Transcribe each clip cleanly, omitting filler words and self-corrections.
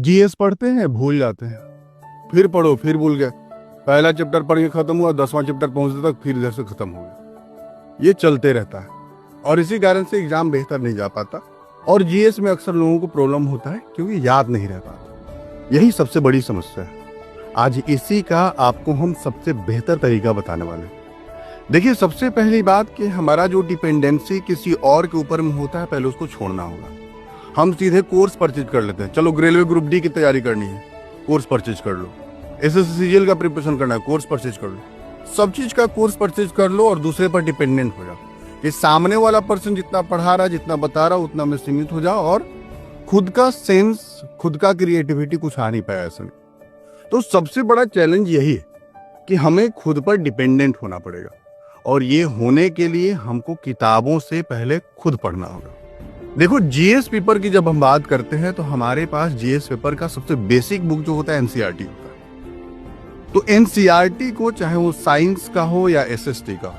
GS पढ़ते हैं, भूल जाते हैं, फिर पढ़ो, फिर भूल गए। पहला चैप्टर पढ़ के खत्म हुआ, 10वां चैप्टर पहुंचते तक फिर इधर से खत्म हो गया। ये चलते रहता है और इसी कारण से एग्जाम बेहतर नहीं जा पाता। और जीएस में अक्सर लोगों को प्रॉब्लम होता है क्योंकि याद नहीं रह पाता। यही सबसे बड़ी समस्या है। आज इसी का आपको हम सबसे बेहतर तरीका बताने वाले हैं। देखिए, सबसे पहली बात कि हमारा जो डिपेंडेंसी किसी और के ऊपर में होता है, पहले उसको छोड़ना होगा। हम सीधे कोर्स परचेज कर लेते हैं। चलो, रेलवे ग्रुप डी की तैयारी करनी है, कोर्स परचेज कर लो। एसएससीजीएल का प्रिपरेशन करना है, कोर्स परचेज कर लो। सब चीज का कोर्स परचेज कर लो और दूसरे पर डिपेंडेंट हो जाओ कि सामने वाला पर्सन जितना पढ़ा रहा, जितना बता रहा, उतना में सीमित हो जाओ और खुद का सेंस, खुद का क्रिएटिविटी कुछ आ नहीं पाया ऐसे में। तो सबसे बड़ा चैलेंज यही है कि हमें खुद पर डिपेंडेंट होना पड़ेगा और ये होने के लिए हमको किताबों से पहले खुद पढ़ना होगा। देखो, जीएस पेपर की जब हम बात करते हैं तो हमारे पास जीएस पेपर का सबसे बेसिक बुक जो होता है एनसीईआरटी होता है। तो एनसीईआरटी को, चाहे वो साइंस का हो या एसएसटी का,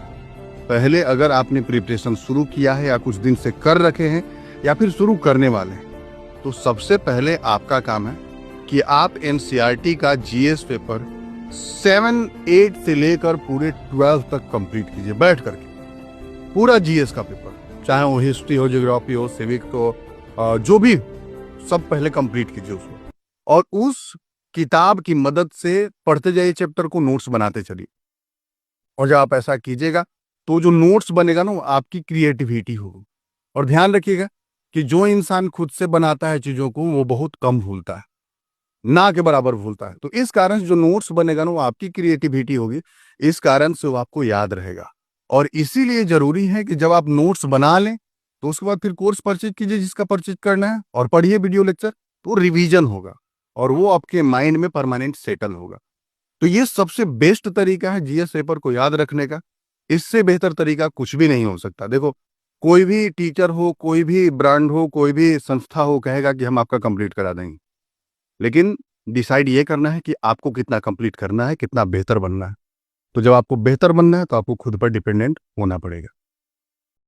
पहले अगर आपने प्रिपरेशन शुरू किया है या कुछ दिन से कर रखे हैं या फिर शुरू करने वाले हैं, तो सबसे पहले आपका काम है कि आप एनसीईआरटी का जीएस पेपर 7, 8 से लेकर पूरे 12 तक कंप्लीट कीजिए बैठ करके। पूरा जीएस का पेपर, चाहे वो हिस्ट्री हो, ज्योग्राफी हो, सिविक हो, जो भी, सब पहले कंप्लीट कीजिए उसको। और उस किताब की मदद से पढ़ते जाइए, चैप्टर को नोट्स बनाते चलिए। और जब आप ऐसा कीजिएगा तो जो नोट्स बनेगा ना, वो आपकी क्रिएटिविटी होगी। और ध्यान रखिएगा कि जो इंसान खुद से बनाता है चीजों को, वो बहुत कम भूलता है, ना के बराबर भूलता है। तो इस कारण से जो नोट्स बनेगा ना, वो आपकी क्रिएटिविटी होगी। इस कारण से वो आपको याद रहेगा। और इसीलिए जरूरी है कि जब आप नोट्स बना लें तो उसके बाद फिर कोर्स परचेज कीजिए जिसका परचेज करना है, और पढ़िए वीडियो लेक्चर, तो रिवीजन होगा और वो आपके माइंड में परमानेंट सेटल होगा। तो ये सबसे बेस्ट तरीका है जीएस पेपर को याद रखने का। इससे बेहतर तरीका कुछ भी नहीं हो सकता। देखो, कोई भी टीचर हो, कोई भी ब्रांड हो, कोई भी संस्था हो, कहेगा कि हम आपका कंप्लीट करा देंगे, लेकिन डिसाइड ये करना है कि आपको कितना कंप्लीट करना है, कितना बेहतर बनना है। तो जब आपको बेहतर बनना है तो आपको खुद पर डिपेंडेंट होना पड़ेगा।